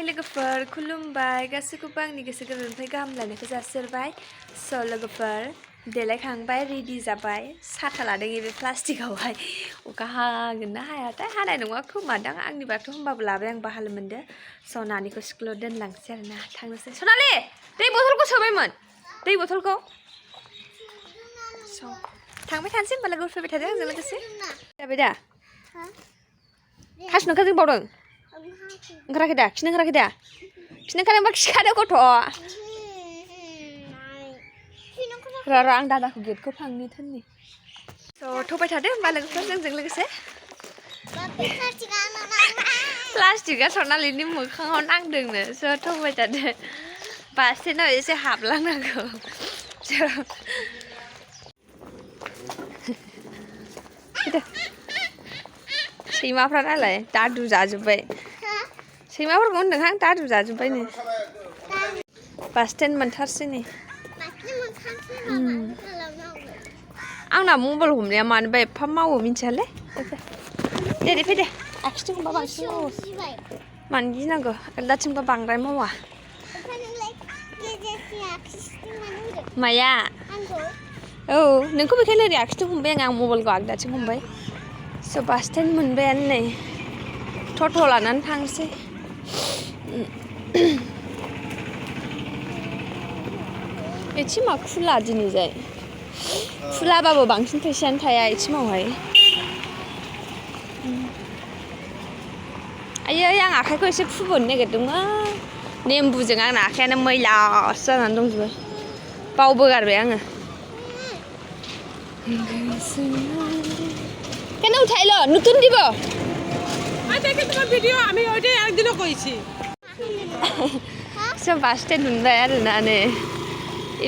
लोगोफोर खुलुमबाय गासैखौबो आंनि गोसो गोरबोनिफ्राय गाहाम लायनायखौ जासिहरबाय स' लोगोफोर देलायखांबाय रेडि जाबाय साथा लादों बे प्लास्टिकआवहाय अखा हागोन ना हायाथाय हानाय नङा खोमादां आंनिबाथ' होमबाबो लाबाय आं बाहाल मोनदो स' नानिखौ स्कुलाव दोनलांसै आरोना थांनोसै सनालि दै बथलखौ सोबायमोन दै बथलखौ स' थांबाय थानोसै होमबा लोगोफोर फैबाय थादों आंजों लोगोसे जाबाय दा खासनो ओंखारजों बावदों ओंखाराखै दा खिनो ओंखाराखै दा खिनो ओंखारदोंबा खिखादो गथ' र' आं दादाखौ गेटखौ फांनि थोननि स' थ'बाय थादो होमबा लोगोफोर जोंजों लोगोसे प्लास्टिकआ सनालिनि मोखाङाव नांदोंनो स' थ'बाय थादो बास्टेनाव एसे हाबलांनांगौ सैमाफ्रा नालाय दादु जाजोब्बाय सैमाफोरखौ होनदोंहां दादु जाजोब्बायनो बास्टेन मोनथारसै नै आंना मबाइल हमनाया मानोबा एफा मावो मिन्थियालै दे फैदे आखिथिं हमबा बांसिन मावो मानो गिनांगौ एलाथिंबा बांद्राय मावा माया औ नोंखौ बेखायनो ओरै आखिथिं हमबाय आं मबाइलखौ आगदाथिं हमबाय स' बास्टेन मोनबायानो नै टट' लानानै थांसै एथिमा खुला दिनैजाय खुलाबाबो बांसिन फैसायानो थाया एथिमावहाय आयै आं आखाइखौ एसे फुबोनो नागिरदोंमोन नेम्बुजों आंना आखायानो मैलासो जानानै दंजोबो बावबोगारबाय आङो কেন উঠাইলো নতুন দিব দেখে তোমার ভিডিও আমি ওইটাই একদিনও কইছি সব বাসতে नुबाय आरोना नै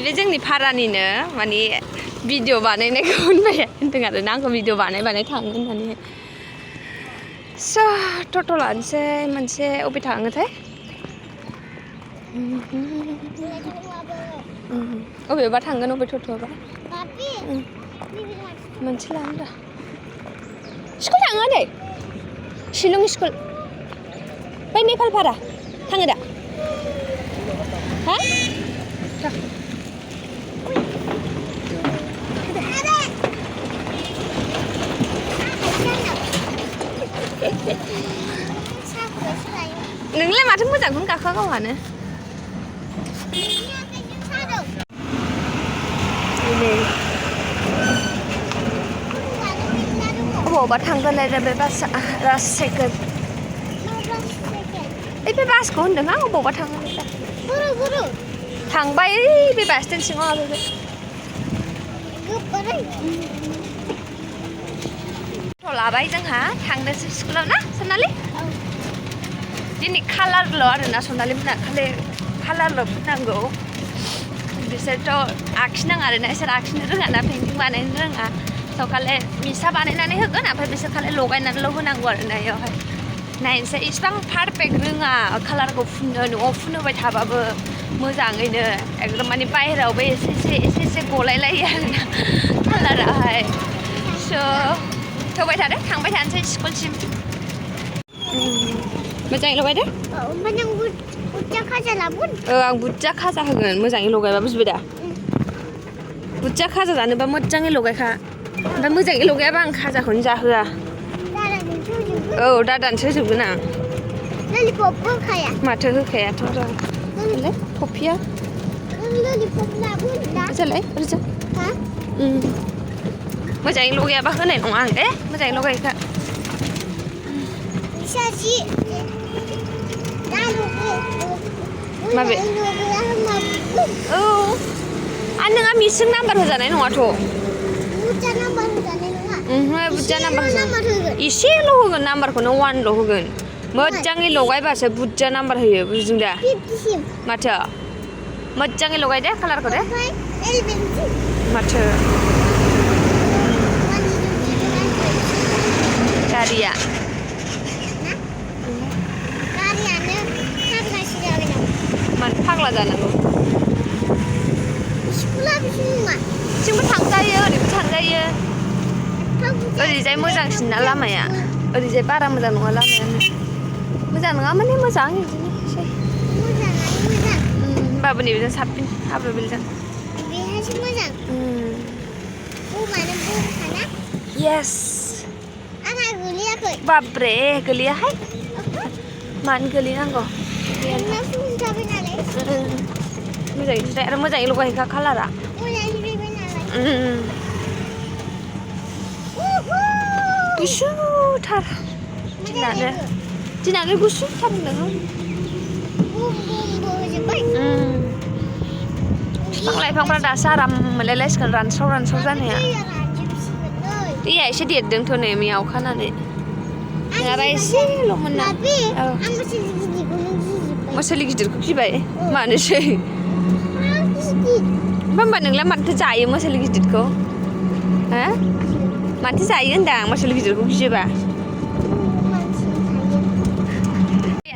बे जोंनि भारानिनो माने भिडिअ बानायनायखौ होनदों आरोना आंखौ भिडिअ बानाय थाङो होननानै स' टट' लानोसै मोनसे अबे थाङोथाय अबेबा थांगोन अबे टट'आबा मोनसे लानो दा स्कुल थाङो दे शिलं स्कुल बै नेपालपारा थाङो दा हा नोंलाय माथो मोजांखौनो गाखोआ गावहानो अबावबा थांगोन बे बासआ राज साइकेल बे बासखौ होनदों आं अबावबा थांगोन थांबाय बे बास स्टेन्ड सिङाव हाबहैबाय थ' लाबाय जोंहा थांनोसै स्कुलाव ना सनालि दिनै कालारल' आरोना सनालि मोना खालि कालारल' फुननांगौ बिसोरथ' आखिनाङा आरोना बिसोर आखिनो रोङा ना पेइन्टिं बानायनो रोङा स' खालि मिसा बानायनानै होगोन ओमफ्राय बिसोर खालि लगायनानैल' होनांगौ आरोना बेयावहाय नायनोसै इसिबां पारफेक्ट रोङा कालारखौ फुननो न'आव फुनहोबाय थाबाबो मोजाङैनो एकदम माने बाहेरायावबो एसे गलायलायो आरोना कालाराहाय स' थोबाय थादो थांबाय थानोसै स्कुलसिम मोजाङै लगायदो आं बुरजा खाजा होगोन मोजाङै लगायबा बुजिबाय दा बुरजा खाजा जानोबा मोजाङै लगायखा ओमफ्राय मोजाङै लगायाबा आं खाजाखौनो जाहोआ औ दादानोसो होजोबगोन आं माथो होखायाथ' र' टफिया जालाय ओरैजा मोजाङै लगायाबा होनाय नङा आं दे मोजाङै लगायखा माबे औ आरो नोंहा मिसिं नाम्बार होजानाय नङाथ' बुरजा नाम्बार एसेल' होगोन नाम्बारखौनो 1ल' होगोन मोजाङै लगायबासो बुरजा नाम्बार होयो बुजिदों दा माथो मोजाङै लगायदे कालारखौ दे माथो गारिया मानो फाग्ला जानांगौ बिथिंबो थांजायो ओरैबो थांजायो ओरैजाय मोजांसिन ना लामाया ओरैजाय बारा मोजां नङा लामायानो मोजां नङा माने मोजां बिदिनोसै मोजां होमबाबो नैबेजों साबसिन हाब्रु बिलजों बेहायसो मोजां मानो बुखाना येस आंहा गोलैयाखै बाब्रे गोलैयाहाय मानो गोलैनांगौ नोंना फुल जाबाय नालाय मोजाङै सुनाय आरो मोजाङै लगायहैखा कालारा मोजाङै फैबाय नालाय गुसुथार दिनानो गुसुथार होनदों बुम बुमबो होजोब्बाय बिफां लाइफांफ्रा दासो आराम मोनलायलायसिगोन रानस्राव जानाया दैया रानजोबसिगोन नै दैया एसे देरदोंथ' नै मैया अखानानै नङाबा एसेल'मोन ना आं मोसौ गिदिरखौ नों गिजोब्बाय मोसौलि गिदिरखौ गिबाय मानोसै होमबा नोंलाय माथो जायो मोसौलि गिदिरखौ हो माथो जायो होनदां मोसौलि गिदिरखौ गियोबा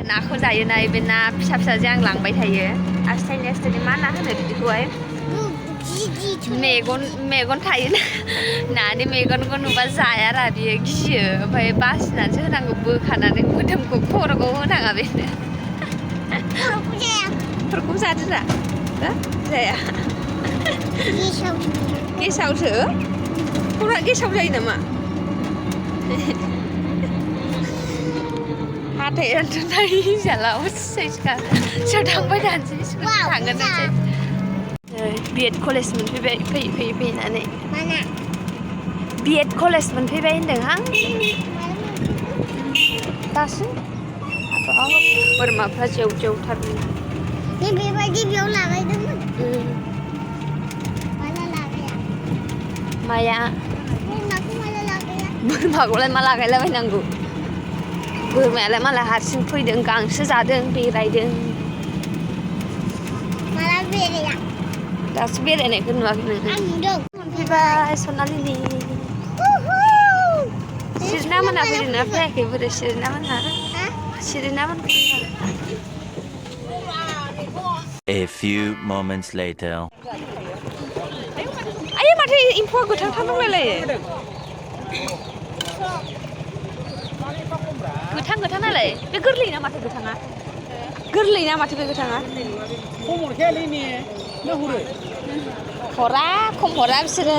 नाखौ जायोना बे ना फिसा फिसाजों आं लांबाय थायो आस्थायनि मा ना होनो बिदिखौहाय मेगन थायोना नानि मेगनखौ नुबा जायारा बियो गियो ओमफ्राय बासिनानैसो होनांगौ बोखानानै मोदोमखौ खर'खौ होनाङा बेनो खर'खौ जादोरा जाया गेसावसो खर'आ गेसाव जायो नामा हाथायाथ' नाय जाला सेसखा सोर थांबाय थानोसै स्कुल थांगोन बिएड कलेज मोनफैबाय फैयै फैनानै बिएड कलेज मोनफैबाय होनदोंहां दासो बोरमाफ्रा जेवथार बेबायदि बेयाव लागायदोंमोन माला लागाया माया बोरमाखौ माला लागाया बोरमाखौलाय मा लागायलाबायनांगौ बोरमायालाय मालाय हारसिं फैदों गांसो जादों बेरायदों माला बेराया दासो बेरायनायखौ नुवाखै नोङो आं नुदों मोनफैबाय सनालिनि सिरिना मोना फैदोंना फैयाखै बोरै सिरिना मोनहा A few moments later. आयै माथो एम्फौआ गोथांथार दंलायलायो गोथां नालाय बे गोरलै ना माथो गोथाङा गोरलै ना माथो बे गोथाङा हरा खम हरा बिसोरो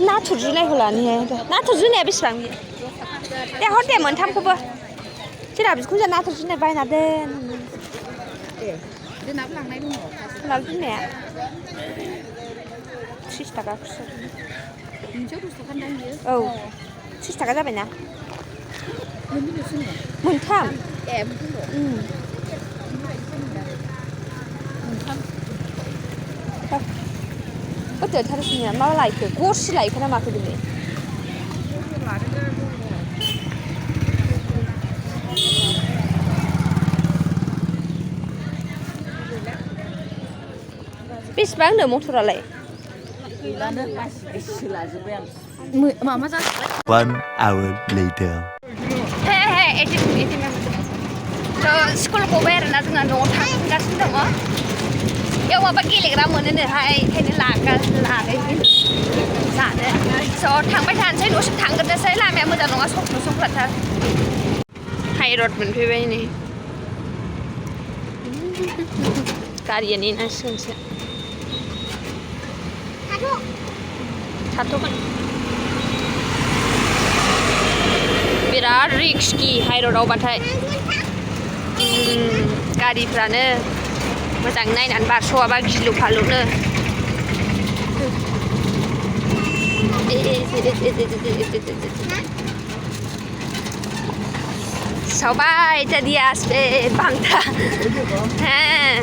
नाथुर जुनायखौ लानिहाय नाथुर जुनाया बेसेबां दे हर दे मोनथामखौबो जोंना बिखौ जों नाथुर जुनाय बायना दोन जोंनाबो लांनाय दङ जोंनाबो जुनाया 30 थाखा खुस्रा मोनसेयाव 10 थाखा दाम बियो औ 30 थाखा जाबायना मोनथाम होदेरथारसिनो मा लायखो गरसि लायखो ना माखो बिलाय बेसेबां होनदों मटरालाय 1 hour later. स्कुल गबाय आरोना जोंना न'आव थांगासिनो दङ बेयाव माबा गेलेग्रा मोनोनोहाय ओंखायनो लागाय जानो स' थांबाय थानोसै न'सिम थांग्रोनोसै लामाया मोजां नङा संख्लाथार हाइरड मोनफैबाय नै गारिया नेनांसिगोनसो थाथ'गोन बिराद रिक्सि हाइरडआवबाथाय गारिफ्रानो मोजां नायनानै बारस'आबा गिलु फालुनो সবাইটা দিয়ে আসবে বাংলা হ্যাঁ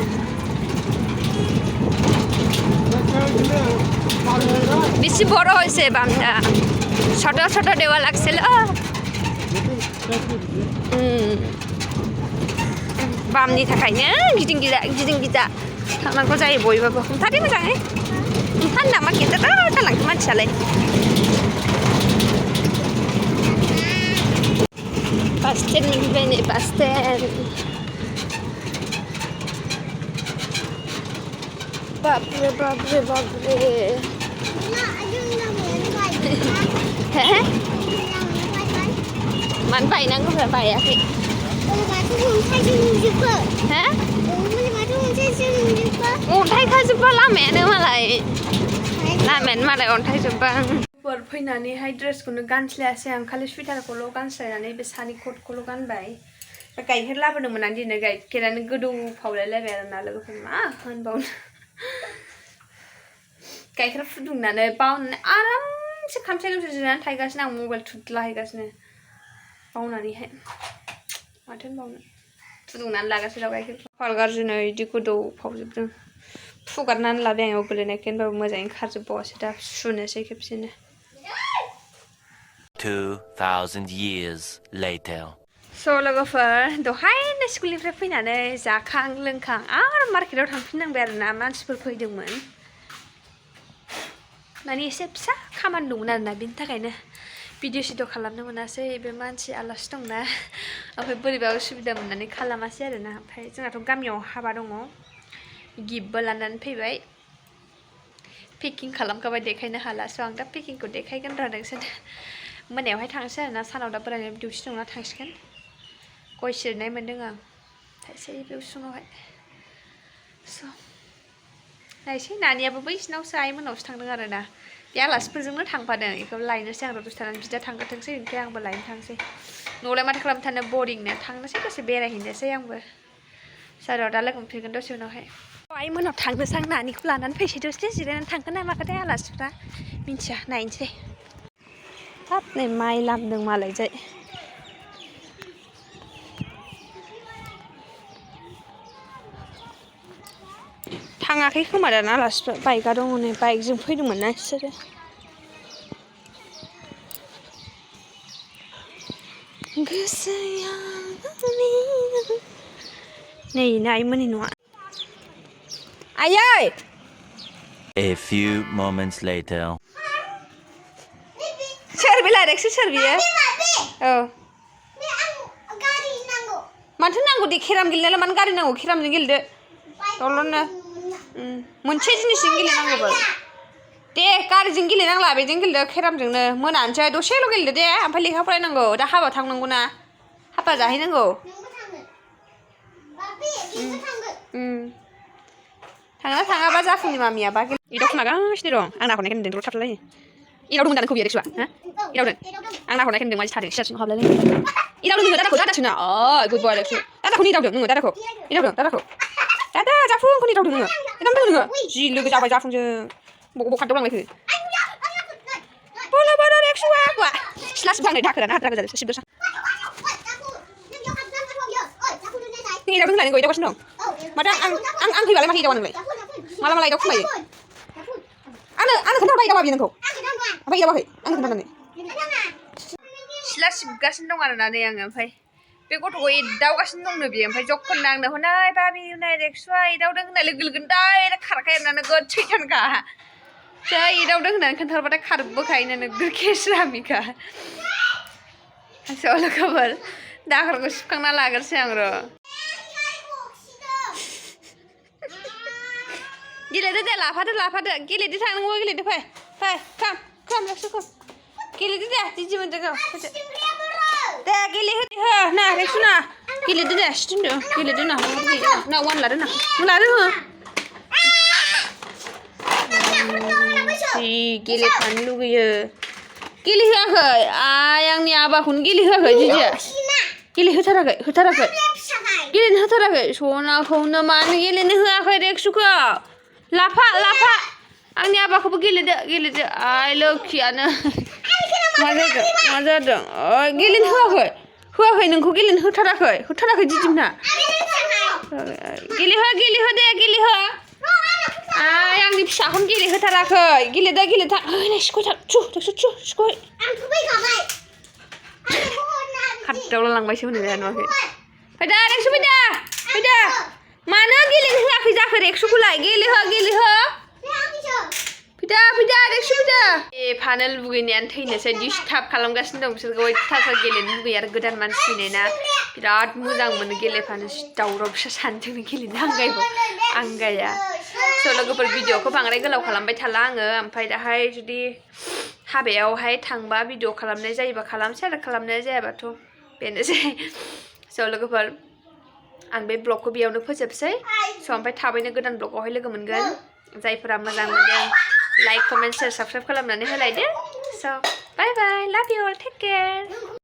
বেশি বড় হয়েছে বামটা ছোট ছোট দেওয়া লাগছিল बामनि थाखायनो गिदिं गिदा थांनांगौ जायो बयबाबो हमथादो मोजाङै हमथानो नामा गेदेर जालांखो मानसियालाय बास स्टेन्ड मोनफैबाय नै बास स्टेन्ड बाबरे बाबरे बाबरे मानो बायनांगौब्रा बायाखै माथो अन्थाइजों नुजोबो हा माथो अन्थाइजों नुजोबो अन्थाइखाजोब्बा लामायानो मालाय अन्थाइजोब्बा फैनानैहाय ड्रेसखौनो गानस्लायासै आं खालि सुइटारखौल' गानस्लायनानै बे सानि कटखौल' गानबाय गाइखेर लाबोदोंमोन आं दिनै गाइखेरानो गोदौफावलायलायबाय आरोना लोगोफोर मा होनबावनो गाइखेर फुदुंनानै बावनानै आरामसे खामसाय दसे जिरायनानै थाहैगासिनो आं मबाइल थुदलाहैगासिनो बावनानैहाय माथो होनबावनो फुदुंनानै लागासिनो गाइखेरखौ खाफाल गाज्रिनो बिदि गोदौफावजोबदों फुगारनानै लाबाय आं गोलैनायखाय होनबाबो मोजाङै खारजोबबावासै दा सुनोसै खेबसेनो 2000 years later. लोगोफोर दहायनो स्कुलनिफ्राय फैनानै जाखां लोंखां आरो मार्केटाव थांफिननांबाय आरोना मानसिफोर फैदोंमोन माने एसे फिसा खामानि दंमोन आरोना बिनि थाखायनो भिडिअ सिडिअ खालामनो मोनासै बे मानसि आलासि दंना ओमफ्राय बोरैबा उसुबिदा मोननानै खालामासै आरोना ओमफ्राय जोंनाथ' गामियाव हाबा दङ गिफ्टबो लानानै फैबाय पेकिं खालामखाबाय देखायनो हाला स' आं दा पेकिंखौ देखायगोन र' नोंसोर मोनायावहाय थांसै आरोना सानाव दा बोरायनि डिउटि दंना थांसिगोन गय सिरनाय मोन्दों आं थाइसे बे उसुङावहाय स' नायसै नानियाबो बैसिनावसो आइमोनावसो थांदों आरोना बे आलासिफोरजोंनो थांफादों बेखौ लायनोसै आं दसे थानानै बिदा थांग्रोथोंसै ओमफ्राय आंबो लायनो थांसै न'आवलाय माथो खालामनो थानो बरिंनो थांनोसै दसे बेरायहैनोसै आंबो साराव दा लोगो मोनफिनगोन दसे उनावहाय आइमोनाव थांनोसै आं नानिखौ लानानै फैसै दसे जिरायनानै थांगोन ना माखोथाय आलासिफ्रा मिन्थिया नायनोसै हाब नै माइ लामदों मालायजाय थाङाखै खोमा दाना आलासिफ्रा बाइकआ दङ नै बाइकजों फैदोंमोन ना बिसोरो गोसोया नै आइमोननि न'आ आयै A few moments later. सोर बेलाय रेक्सो सोर बियो औ माथो नांगौ दे केराम गेलेनायालाय मानो गारि नांगौ केरामजों गेलेदो दल'नो मोनसे जिनिसजों गेलेनांगौबो दे गारिजों गेलेनांला बेजों गेलेदो केरामजोंनो मोनानोसै दसेल' गेलेदो दे ओमफ्राय लेखा फरायनांगौ दा हाबा थांनांगौ ना हाबा जाहैनांगौ थाङा थाङाबा जाफुंनि मामियाबा इदाव खोनागासिनो दं आं नाहरनायखाय नुदों दलर थाबलायो इदाव दंमोन दानो खबिया रिक्सुआ हा इदावदों आं नाहरनायखाय नुदों मानसि थादों सियारसिङाव हाबलायलायो इदावदों नोङो दादाखौ दादासोना गुड बय रिक्सु दादाखौनो इदावदों नोङो दादाखौ इदावदों दादाखौ दादा जाफुंखौनो इदावदों नोङो इदावदों नोङो जि लोगो जाबाय जाफुंजों बबाव खारदाव लांलायखो बोलो बोलो रिक्सुआ गवा सिथ्ला सिबहांनाय दाखोरानो हाद्रा गोजा सिबदोसां नों इदावदों होननानै इदावगासिनो दं माथो आं फैबालाय माथो इदावा नोंलाय माला इदाव खोमायो आंनो खोन्थाहरबा इदावा बियो नोंखौ ओमफ्राय इदावाखै आंनो खोन्थानानै सिथ्ला सिबगासिनो दं आरोना नै आङो ओमफ्राय बे गथ'खौ एदावगासिनो दंनो बियो ओमफ्राय जखन आंनो हनै बाबि नै रेक्सुआ एदावदों होननाय लोगो लोगोनो डाइरेक्ट खारखायो आरोना नोगोद सैथानखा जै एदावदों होननानै खोन्थाहरबाथाय खारबोखायोनो नोगोद केसरामिखा स' लोगोफोर दाखोरखौ सिबखांना लाग्रोसै आं र' गेलेदो दे लाफादो गेलेदो थांनांगौ गेलेदो फै खाम रेक्सु खाम गेलेदो दे जिजि मोनदों दे गेलेहोदो हो ना रेक्सु ना गेलेदो दे सिथिंदो गेलेदो ना वान लादो ना जि गेलेफानो लुगैयो गेलेहोआखै आइ आंनि आबाखौनो गेलेहोआखै जिजिया गेलेहोथाराखै गेलेनो होथाराखै सनाखौनो मानो गेलेनो होआखै रेक्सुखौ लाफा आंनि आबाखौबो गेलेदो आइ लोखियानो मा जादों गेलेनो होआखै नोंखौ गेलेनो होथाराखै जिजिमना गेलेहो दे आइ आंनि फिसाखौनो गेलेहोथाराखै गेलेदो सिख'थार सिख'य खारदावला लांबायसो होनो बेहा नुवाखै फैदा रेक्सु फैदा मानो गेलेनो होआखै जाखो रेक्सुखौलाय गेलेहो फैदा रेक्सु फैदा फानो लुगैनायानो थैनोसै डिस्टार्ब खालामगासिनो दं बिसोरखौ अयथासार गेलेनो लुगैयो आरो गोदान मानसि फैनाय ना बिराद मोजां मोनो गेलेफानो दावराव बिसोर सानैजोंनो गेलेनो आंगाया स' लोगोफोर भिडिअखौ बांद्राय गोलाव खालामबाय थाला आङो ओमफ्राय दाहाय जुदि हाबायावहाय थांबा भिडिअ खालामनाय जायोबा खालामसै आरो खालामनाय जायाबाथ' बेनोसै स' लोगोफोर आं बे ब्लगखौ बेयावनो फोजोबसै स' ओमफ्राय थाबैनो गोदान ब्लगावहाय लोगो मोनगोन जायफोरा मोजां मोनदों लाइक कमेन्ट शेयार साबस्क्राइब खालामनानै होलायदो स' बाय बाय लाभ इउ अल टेक केयार